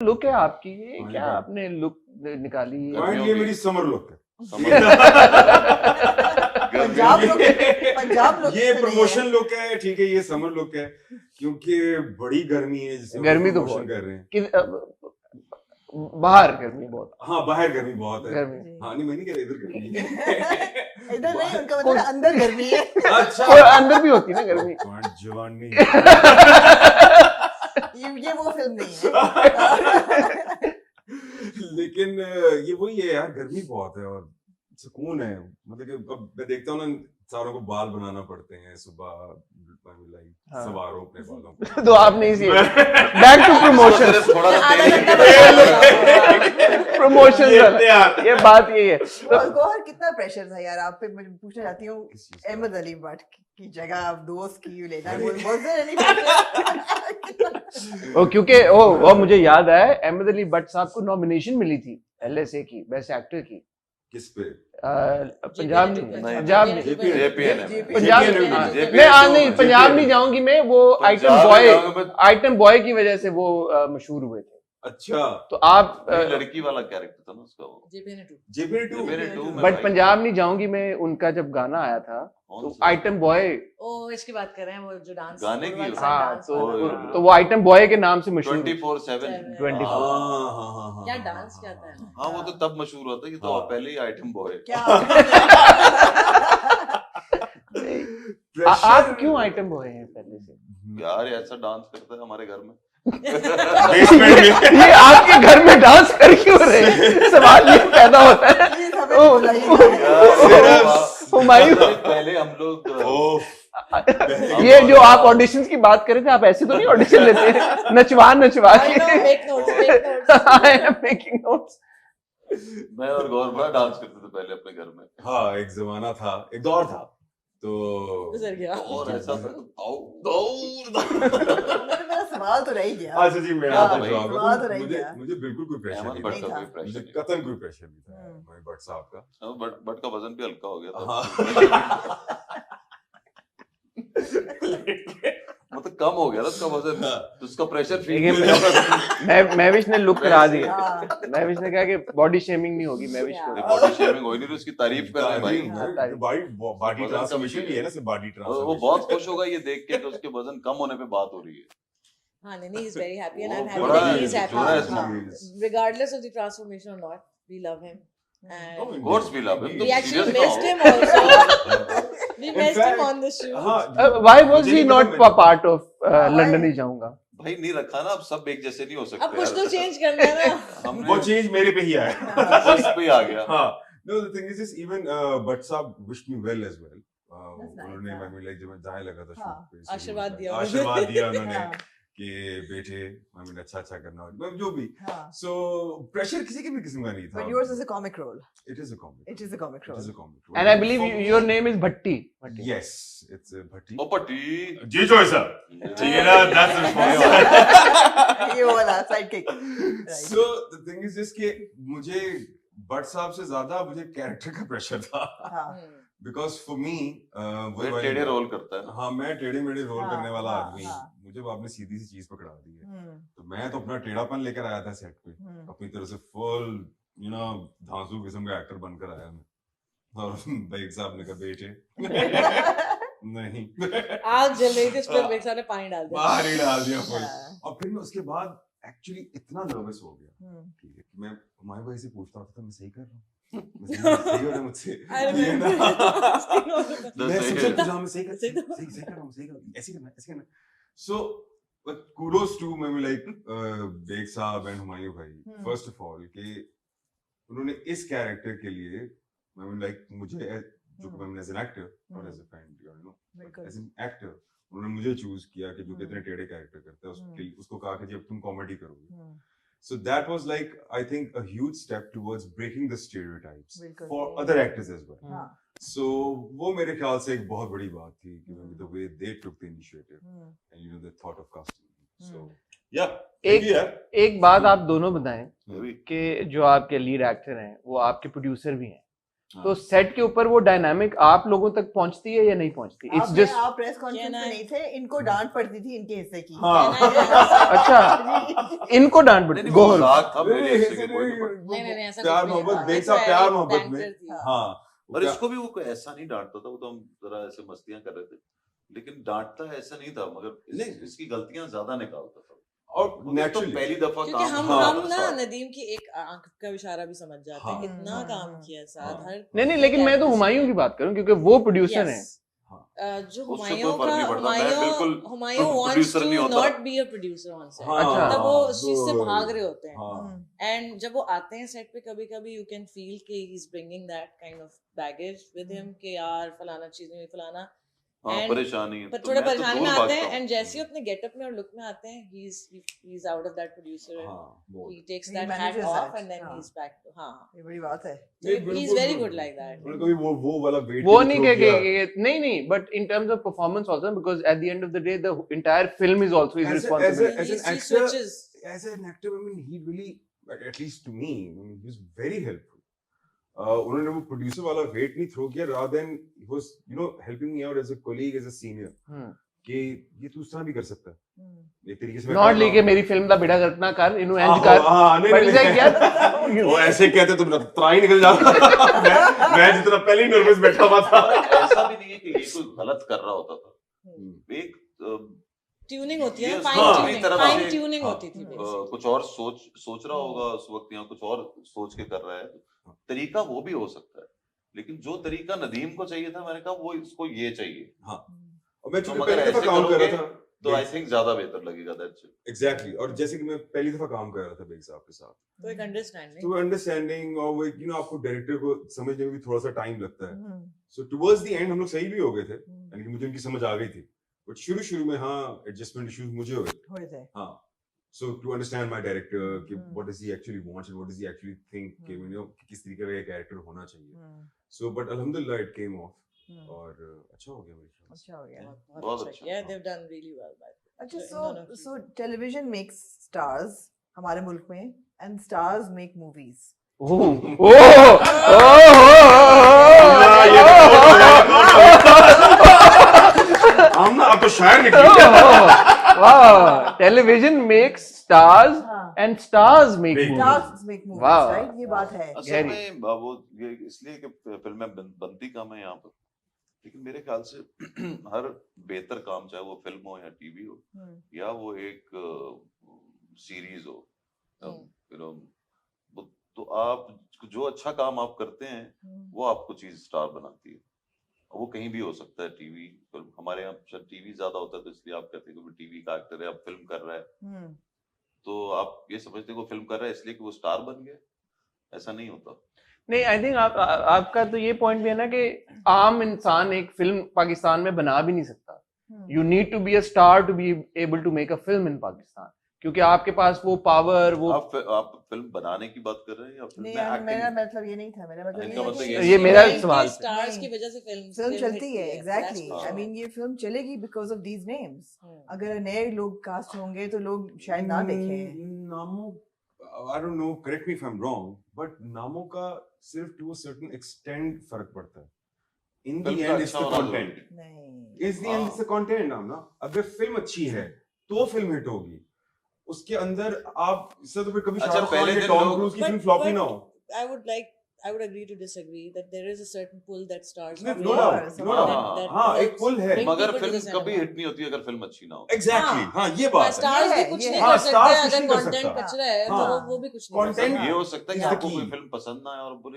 Look है आपकी, ये हाँ, क्या ये आपने लुक निकाली है? पॉइंट ये मेरी समर लुक है। पंजाब लुक, पंजाब लुक ये प्रमोशन लुक है, ठीक है, ये समर लुक है क्योंकि बड़ी गर्मी है जिससे गर्मी तो प्रमोशन बहुत कर रहे हैं। बाहर गर्मी बहुत, हाँ बाहर गर्मी बहुत है। गर्मी। हाँ नहीं मैं नहीं कह रहा इधर गर्मी है। इधर नहीं, उनका मतलब अंदर गर्मी है। अच्छा और अंदर भी होती है ना गर्मी। जवानी ये वो फिल्म नहीं है। लेकिन ये वही है यार, गर्मी बहुत है और सुकून है। मतलब कि अब मैं देखता हूँ ना, सारों को बाल बनाना पड़ते हैं सुबह, हाँ। सवारों अपने बालों को। तो आप नहीं सी बैक टू प्रमोशन, थोड़ा प्रमोशन ये बात यही है। गौहर कितना प्रेशर था यार आप पे, मैं पूछना चाहती हूँ। अहमद अली भट्ट की जगह आप दोस्त की लेना, वो क्योंकि वो मुझे याद है अहमद अली भट्ट साहब को नॉमिनेशन मिली थी LSA की बेस्ट एक्टर की। किस पे? पंजाब पंजाब नहीं, पंजाब नहीं जाऊंगी मैं, वो आइटम बॉय की वजह से वो मशहूर हुए थे। अच्छा तो आप लड़की वाला कैरेक्टर था ना उसका, वो JPN2 बट पंजाब नहीं जाऊंगी मैं, उनका जब गाना आया था तो आइटम बॉय, इसकी बात कर रहे हैं, वो जो डांस गाने की, हाँ तो वो आइटम बॉय के नाम से मशहूर 24/7 क्या डांस क्या था। हाँ वो तो तब मशहूर हुआ था, ये तो पहले ही आइटम बॉय। आप क्यों आइटम बॉय हैं पहले से? यार ऐसा डांस करता है हमारे घर में। ये आपके घर में डांस कर क्यों रहे हैं? सवाल ये पैदा होता है। पहले हम लोग ये जो आप ऑडिशंस की बात कर रहे थे, आप ऐसे तो नहीं ऑडिशन लेते हैं नचवा के? I am making notes. मैं और गौर बड़ा डांस करते थे पहले अपने घर में। हाँ एक जमाना था, एक दौर था, तो गुजर गया और ऐसा था मेरा सवाल तो रह गया। अच्छा जी मैं आपका जवाब सवाल तो रह मुझे गया। मुझे बिल्कुल कोई प्रेशर अहमद नहीं भट्ट था, का कोई मुझे प्रेशर नहीं। कतई कोई प्रेशर नहीं था भाई भट्ट साहब का। बट का वजन भी हल्का हो गया था। हाँ। मतलब कम हो गया ना उसका वजन, तो उसका प्रेशर महविश ने लुक करा दिया। महविश ने कहा कि बॉडी शेमिंग नहीं होगी। महविश को बॉडी शेमिंग हो ही नहीं रही, उसकी तारीफ कर रहे हैं भाई। बॉडी ट्रांसफॉर्मेशन भी है ना, सिर्फ बॉडी वो ट्रांसफॉर्मेशन। बहुत खुश होगा ये देख के कि उसके वजन कम होने पे बात हो रही है। हाँ नहीं, he is very happy and I'm वो happy बड़ा that he is जोरा है happy इसमें। regardless of the transformation or not. We love him. Oh, Of course we love him. We actually Serious missed now. him also. We missed him on the shoot. हाँ why was he not part of London ही जाऊंगा? भाई नहीं रखा ना, अब सब एक जैसे नहीं हो सकते। अब कुछ तो चेंज करना है ना। वो चेंज मेरे पे ही आया। बस पे ही आ गया। हाँ no the thing is even Bhatt साहब wished me well as well. उन्होंने मैं लाइक जब मैं जाने लगा था शूट पे आशीर्वाद दिया उन्होंने कि बेटे अच्छा करना, जो भी। So pressure किसी की भी किस्म का नहीं था। But yours is a comic role. It is a comic. It is a comic role. It is a comic role. And I believe your name is Bhatti. Yes, it's Bhatti. ओ पट्टी जी जो है सर, ठीक है ना, that's the response. ये वाला sidekick. So the thing is just कि मुझे भट्ट साहब से ज्यादा मुझे कैरेक्टर का प्रेशर था, because for me वो टेढ़े रोल करता है। हाँ मैं टेढ़े मेढ़े रोल करने वाला आदमी, मुझे वो आपने सीधी सी चीज पकड़ा दी है, तो मैं तो अपना टेढ़ापन लेकर आया था सेट पे, अपनी तरह से फुल धांसू किस्म का एक्टर बनकर आया मैं, और भाई साहब ने कहा बेटे नहीं आग जल रही थी, उस पर बेग साहब ने पानी डाल दिया, बाहर ही डाल दिया फुल। और फिर मैं उसके बाद एक्चुअली इतना नर्वस हो गया, ठीक है, मैं हमारे भाई से पूछता था मैं सही कर रहा हूँ, सही हो रहा है मुझसे, मैं सही कर रहा हूँ, ऐसे करना। So but kudos to maybe like Baig sahab and Humayun bhai, first of all कि उन्होंने इस कैरेक्टर के लिए लाइक मुझे जो मैं एज एन एक्टर और as a friend as an actor उन्होंने मुझे चूज किया कि जो कितने टेढ़े कैरेक्टर करता है उसको कहा कि जब तुम कॉमेडी करोगे, so that was like I think a huge step towards breaking the stereotypes for other actors as well. So वो मेरे ख्याल से एक बहुत बड़ी बात थी कि the way they took the initiative and the thought of casting. So yeah, एक बात आप दोनों बताएं कि जो आपके लीड एक्टर हैं वो आपके प्रोड्यूसर भी हैं, तो सेट के ऊपर वो डायनामिक आप लोगों तक पहुंचती है या नहीं पहुंचती? इट्स जस्ट आप प्रेस कॉन्फ्रेंस में नहीं थे, इनको डांट पड़ती थी इनके हिस्से की। अच्छा, इनको डांट पड़ती। वो गोहर मजाक था मेरे हिस्से के कोई नहीं। नहीं ऐसा प्यार कुछ नहीं मोहब्बत था। बेग साहब, It's प्यार very मोहब्बत banter में थी। हाँ और इसको भी वो कोई ऐसा नहीं डांटता था, वो तो हम जरा ऐसे मस्तियां कर रहे थे, लेकिन डांटता ऐसा नहीं था, मगर इसकी गलतियां ज्यादा निकालता था। और तो नेचुरली पहली दफा क्योंकि काम हम हुआ हम था ना साथ। नदीम की एक आंख का इशारा भी समझ जाते हैं, हाँ। कितना काम किया साथ हाँ। हर नहीं, लेकिन मैं तो हुमायूं की बात करूं क्योंकि वो प्रोड्यूसर हैं। Yes. हाँ। जो उससे कोई हुमायूं फर्क का नहीं पड़ता, मैं बिल्कुल हुमायूं wants producer to नहीं होता। not be a producer on set. हाँ, अच्छा। मतलब वो हाँ, उस चीज से वो- भाग रहे होते हैं। हाँ एंड जब वो आते हैं सेट पे कभी कभी यू कैन फील कि he is bringing that kind of baggage with him कि यार फलाना चीज में फलाना हाँ, And- परेशानी पर तो थोड़ा मैं तो परेशानी दूर में आते भागता हैं हूँ। एंड जैसे ही अपने गेटअप में और लुक में आते हैं he is out of that producer हाँ वो he takes He that hat manages off that, and then हाँ। he's back to हाँ ये बड़ी बात है। so he's very good like that उन्होंने कभी वो वाला वेट वो नहीं कह नहीं, but in terms of performance also, because at the end of the day the entire film is also his As an responsibility. actor- he switches as an actor, I mean, he really, at least to me, I mean, he was very helpful. उन्होंने वो producer वाला wait नहीं throw किया, rather than he was, you know, helping me out as a colleague, as a senior. कि ये तू उस तरह भी कर सकता है एक तरीके से। Not लेके मेरी फिल्म दा बेड़ा करना कर इन्हों इंज हाँ, कर। हाँ, नहीं, But नहीं, इसे नहीं। क्या वो ऐसे कहते तो मेरा त्राई निकल जाता। मैं जितना पहले ही नर्वस बैठा हुआ था। ऐसा भी नहीं है कि ये कोई गलत कर रहा होता था, एक ट्यूनिंग होती है Yes, फाइन हाँ, ट्यूनिंग अपनी तरफ फाइन से- ट्यूनिंग हाँ, होती थी basically। कुछ और सोच रहा होगा उस वक्त, या कुछ और सोच के कर रहा है, तरीका वो भी हो सकता है, लेकिन जो तरीका नदीम को चाहिए था, मैंने कहा वो इसको ये चाहिए, और मैं तो चूंकि मगर पहली दफा ऐसे काम कर करोगे रहा था, तो आई थिंक ज्यादा बेहतर लगेगा। That's it. एग्जैक्टली। और जैसे कि मैं पहली दफा काम कर रहा था बेग साहब के साथ, तो एक अंडरस्टैंडिंग तो अंडरस्टैंडिंग और वो यू नो आपको डायरेक्टर को समझने में भी थोड़ा सा टाइम लगता है। सो टुवर्ड्स द एंड हम लोग सही भी हो गए थे, यानी कि मुझे उनकी समझ आ गई थी, बट शुरू में हाँ एडजस्टमेंट इश्यूज मुझे हो गए थे। हाँ। सो टू अंडरस्टैंड माय डायरेक्टर कि what does he actually wants and what does he actually think कि यू नो किस तरीके का ये कैरेक्टर होना चाहिए। सो बट अल्हम्दुलिल्लाह इट केम ऑफ और अच्छा हो गया मेरे ख्याल से। अच्छा हो गया। बहुत अच्छा। yeah they've done really well by अच्छा, No, no, so television makes stars हमारे मुल्क में, and stars make movies. हम ना अब तो शायर निकले। Wow, television makes stars हाँ। and stars make Make movies. Stars make movies, Wow. right? ये बात है। असल गहरी। में वो ये इसलिए कि फिल्में बनती कम है यहाँ पर, लेकिन मेरे ख्याल से हर बेहतर काम, चाहे वो फिल्म हो या टीवी हो या वो एक सीरीज हो, यू नो, तो आप जो अच्छा काम आप करते हैं वो आपको चीज स्टार बनाती है। वो कहीं भी हो सकता है, टीवी फिल्म, हमारे यहाँ टीवी ज्यादा होता है तो इसलिए आप कहते हैं कि टीवी का एक्टर है, अब फिल्म कर रहा है, तो आप ये समझते हैं कि वो फिल्म कर रहा है इसलिए कि वो स्टार बन गया, ऐसा नहीं होता। नहीं, आई थिंक आपका तो ये पॉइंट भी है ना कि आम इंसान एक फिल्म पाकिस्तान में बना भी नहीं सकता। You need to be a star to be able to make a film in Pakistan, क्योंकि आपके पास वो पावर, वो आप फिल्म बनाने की बात कर रहे हैं या फिल्म नहीं में यार, मेरा एक्टिंग? मतलब ये नहीं था। मेरा मतलब इनका मतलब ये ये- है ये कि मेरा इनके सवाल था। stars की वजह से फिल्म चलती है। एग्जैक्टली। That's आई मीन ये फिल्म चलेगी बिकॉज ऑफ दीज नेम्स। अगर नए लोग कास्ट होंगे तो लोग शायद ना देखें। नामों, I don't know, correct me if I'm wrong, but नामों का सिर्फ to a certain extent फर्क पड़ता है। In the फिल्म का end, it's अच्छा the होना content. जरूरी है। नहीं। In the end, it's the content नाम ना। अगर फिल्म अच्छी है तो फिल्म हिट होगी। उसके अंदर आप इससे तो फिर कभी अच्छा, शाहरुख खान पहले या दिन टॉम लोग- क्रूज की फिल्म But- फ्लॉपी but- ना हो। I would agree to disagree that there is a certain pull that stars No have doubt, made no that- doubt। that हाँ, एक helps pull है। bring मगर people to फिल्म the कभी cinema। Hit नहीं होती अगर फिल्म अच्छी ना हो। Exactly, हाँ ये बात है। स्टार्स भी ये कुछ है। नहीं हाँ, कर stars सकते कुछ अगर नहीं कर कंटेंट सकता। कचरा है तो हाँ। वो भी कुछ नहीं कर Content- सकते। ये हो सकता है कि Yeah. आपको कोई फिल्म पसंद ना आए और बोले